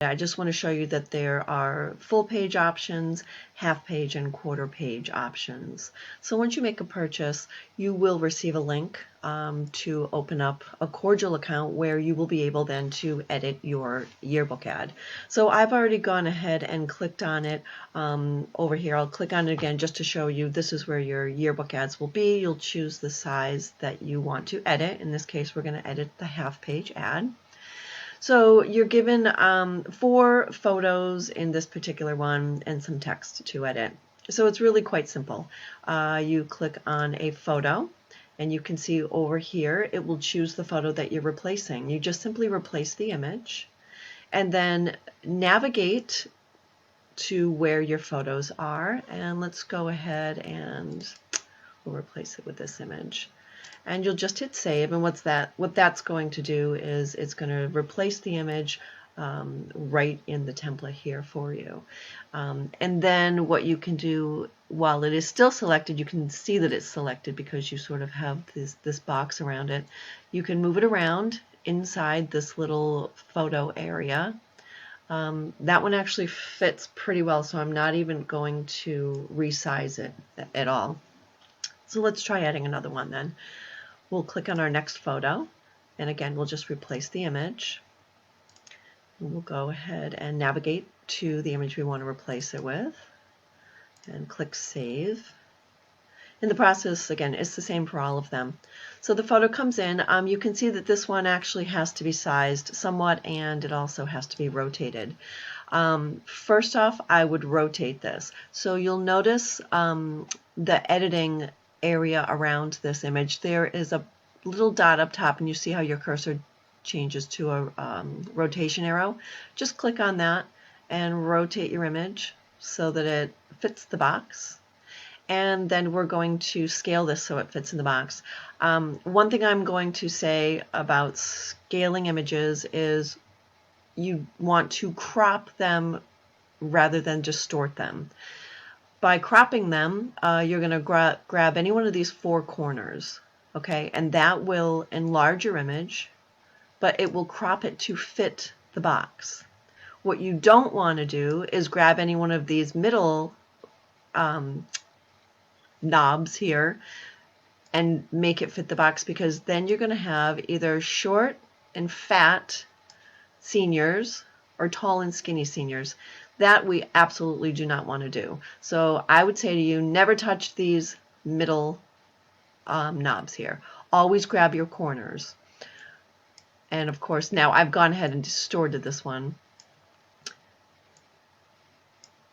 I just want to show you that there are full page options, half page, and quarter page options. So once you make a purchase, you will receive a link to open up a Cordial account where you will be able then to edit your yearbook ad. So I've already gone ahead and clicked on it over here. I'll click on it again just to show you this is where your yearbook ads will be. You'll choose the size that you want to edit. In this case, we're going to edit the half page ad. So you're given 4 photos in this particular one and some text to edit. So it's really quite simple. You click on a photo and you can see over here it will choose the photo that you're replacing. You just simply replace the image and then navigate to where your photos are, and let's go ahead and we'll replace it with this image. And you'll just hit save, and what that's going to do is it's going to replace the image right in the template here for you. And then what you can do while it is still selected, you can see that it's selected because you sort of have this box around it. You can move it around inside this little photo area. That one actually fits pretty well, so I'm not even going to resize it at all. So let's try adding another one then. We'll click on our next photo, and again, we'll just replace the image. We'll go ahead and navigate to the image we want to replace it with, and click Save. In the process, again, it's the same for all of them. So the photo comes in. You can see that this one actually has to be sized somewhat, and it also has to be rotated. First off, I would rotate this. So you'll notice the editing area around this image. There is a little dot up top, and you see how your cursor changes to a rotation arrow. Just click on that and rotate your image so that it fits the box. And then we're going to scale this so it fits in the box. One thing I'm going to say about scaling images is you want to crop them rather than distort them. By cropping them, you're going to grab any one of these 4 corners, okay, and that will enlarge your image, but it will crop it to fit the box. What you don't want to do is grab any one of these middle knobs here and make it fit the box, because then you're going to have either short and fat seniors or tall and skinny seniors. That we absolutely do not want to do. So I would say to you, never touch these middle knobs here. Always grab your corners. And of course, now I've gone ahead and distorted this one.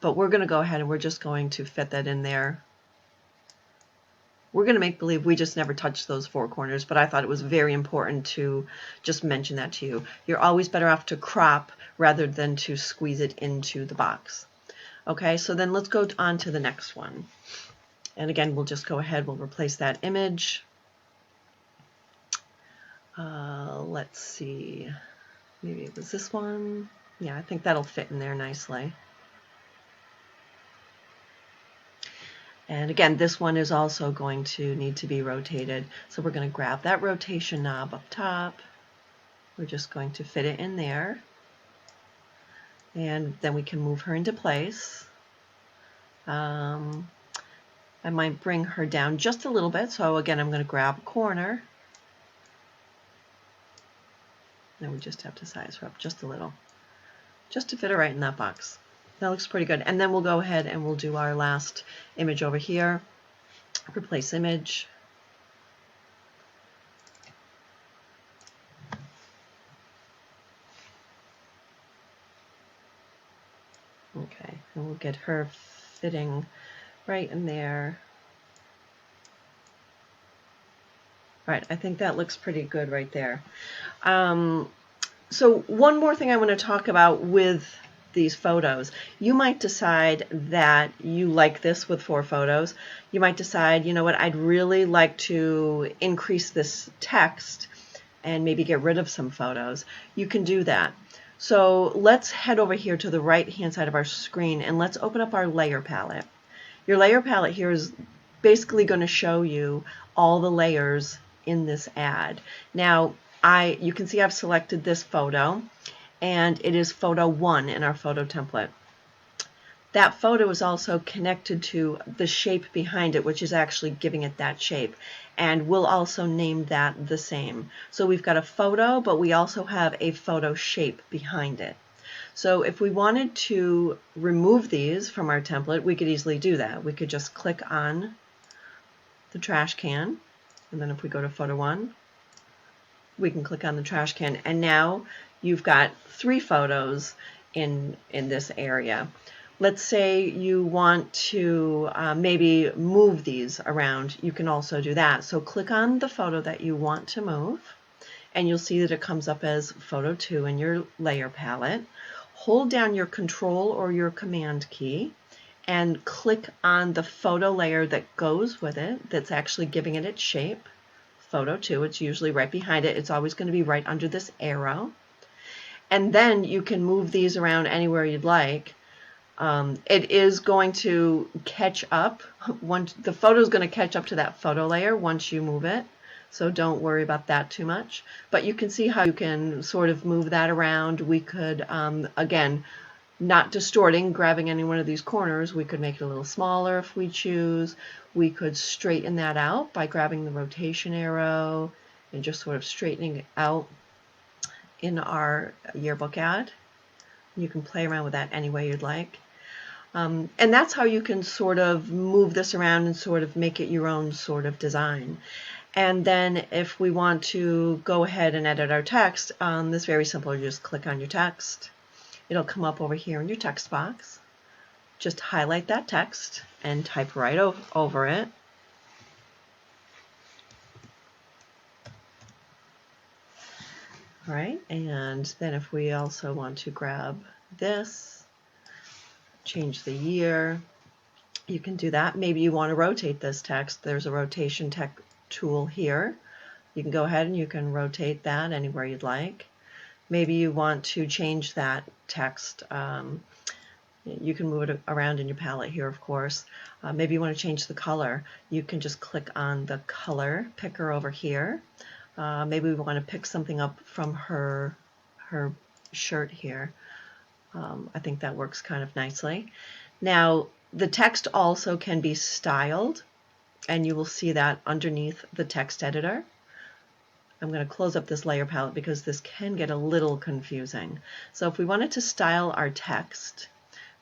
But we're going to go ahead and we're just going to fit that in there. We're going to make believe we just never touched those 4 corners, but I thought it was very important to just mention that to you. You're always better off to crop rather than to squeeze it into the box. Okay, so then let's go on to the next one. And again, we'll just go ahead, we'll replace that image. Let's see, maybe it was this one. Yeah, I think that'll fit in there nicely. And again, this one is also going to need to be rotated. So we're going to grab that rotation knob up top. We're just going to fit it in there. And then we can move her into place. I might bring her down just a little bit. So again, I'm going to grab a corner. Then we just have to size her up just a little, just to fit her right in that box. That looks pretty good. And then we'll go ahead and we'll do our last image over here. Replace image. Okay, and we'll get her fitting right in there. All right, I think that looks pretty good right there. So one more thing I want to talk about with these photos. You might decide that you like this with 4 photos. You might decide, you know what, I'd really like to increase this text and maybe get rid of some photos. You can do that. So let's head over here to the right hand side of our screen and let's open up our layer palette. Your layer palette here is basically going to show you all the layers in this ad. Now you can see I've selected this photo, and it is photo 1 in our photo template. That photo is also connected to the shape behind it, which is actually giving it that shape. And we'll also name that the same. So we've got a photo, but we also have a photo shape behind it. So if we wanted to remove these from our template, we could easily do that. We could just click on the trash can, and then if we go to photo 1, we can click on the trash can, and now you've got 3 photos in this area. Let's say you want to maybe move these around. You can also do that. So click on the photo that you want to move, and you'll see that it comes up as photo 2 in your layer palette. Hold down your Control or your Command key and click on the photo layer that goes with it, that's actually giving it its shape. Photo 2, it's usually right behind it. It's always going to be right under this arrow. And then you can move these around anywhere you'd like. It is going to catch up. The photo is going to catch up to that photo layer once you move it. So don't worry about that too much. But you can see how you can sort of move that around. We could, again, not distorting, grabbing any one of these corners, we could make it a little smaller if we choose. We could straighten that out by grabbing the rotation arrow and just sort of straightening it out in our yearbook ad. You can play around with that any way you'd like. And that's how you can sort of move this around and sort of make it your own sort of design. And then if we want to go ahead and edit our text, this is very simple. You just click on your text. It'll come up over here in your text box. Just highlight that text and type right over it. All right, and then if we also want to grab this, change the year, you can do that. Maybe you want to rotate this text. There's a rotation tool here. You can go ahead and you can rotate that anywhere you'd like. Maybe you want to change that text. You can move it around in your palette here, of course. Maybe you want to change the color. You can just click on the color picker over here. Maybe we want to pick something up from her shirt here. I think that works kind of nicely. Now, the text also can be styled, and you will see that underneath the text editor. I'm going to close up this layer palette because this can get a little confusing. So if we wanted to style our text,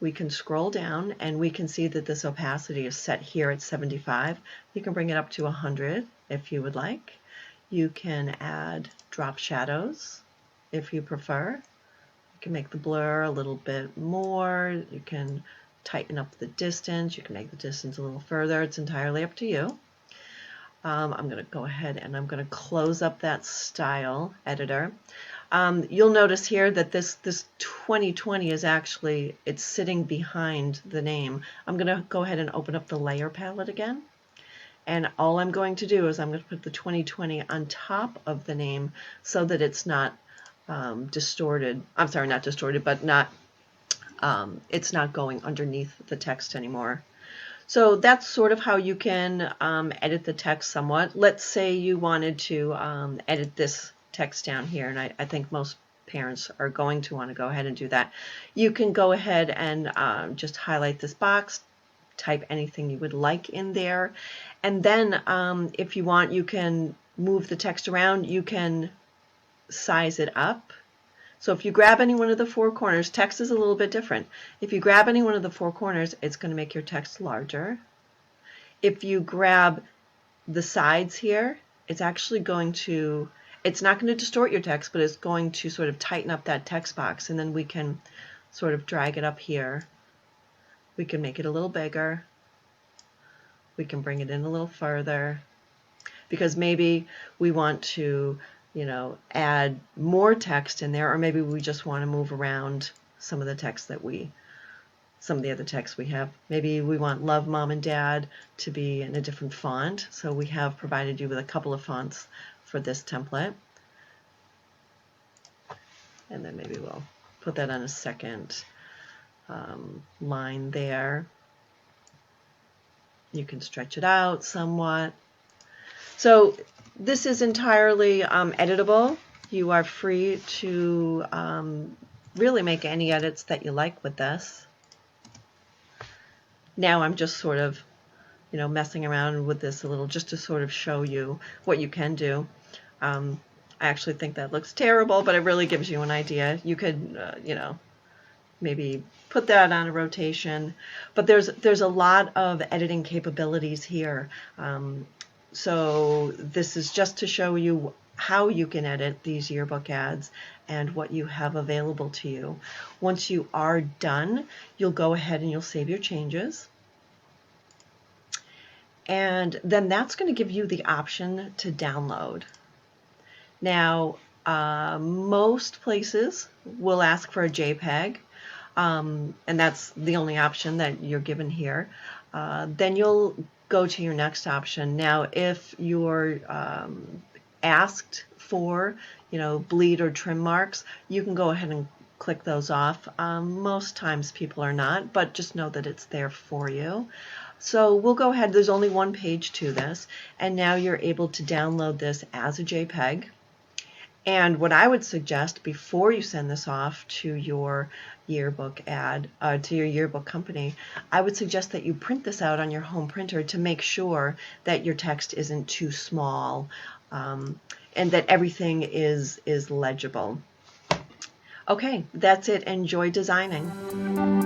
we can scroll down and we can see that this opacity is set here at 75. You can bring it up to 100 if you would like. You can add drop shadows if you prefer. You can make the blur a little bit more. You can tighten up the distance. You can make the distance a little further. It's entirely up to you. I'm going to go ahead and I'm going to close up that style editor. You'll notice here that this 2020 is actually, it's sitting behind the name. I'm going to go ahead and open up the layer palette again. And all I'm going to do is I'm going to put the 2020 on top of the name so that it's not distorted. I'm sorry, not distorted, but not it's not going underneath the text anymore. So that's sort of how you can edit the text somewhat. Let's say you wanted to edit this text down here, and I think most parents are going to want to go ahead and do that. You can go ahead and just highlight this box, type anything you would like in there, and then if you want, you can move the text around. You can size it up. So if you grab any one of the 4 corners, text is a little bit different. If you grab any one of the 4 corners, it's going to make your text larger. If you grab the sides here, it's actually going to, it's not going to distort your text, but it's going to sort of tighten up that text box. And then we can sort of drag it up here. We can make it a little bigger. We can bring it in a little further because maybe we want to, add more text in there, or maybe we just want to move around some of the text that some of the other text we have. Maybe we want Love Mom and Dad to be in a different font, so we have provided you with a couple of fonts for this template. And then maybe we'll put that on a second line there. You can stretch it out somewhat. So this is entirely editable. You are free to really make any edits that you like with this. Now I'm just sort of, messing around with this a little just to sort of show you what you can do. I actually think that looks terrible, but it really gives you an idea. You could, maybe put that on a rotation, but there's a lot of editing capabilities here. So this is just to show you how you can edit these yearbook ads and what you have available to you. Once you are done, you'll go ahead and you'll save your changes. And then that's going to give you the option to download. Now, most places will ask for a JPEG, and that's the only option that you're given here. Then you'll go to your next option. Now, if you're asked for, bleed or trim marks, you can go ahead and click those off. Most times people are not, but just know that it's there for you. So we'll go ahead, there's only one page to this, and now you're able to download this as a JPEG. And what I would suggest before you send this off to your yearbook to your yearbook company, I would suggest that you print this out on your home printer to make sure that your text isn't too small, and that everything is legible. Okay, that's it. Enjoy designing.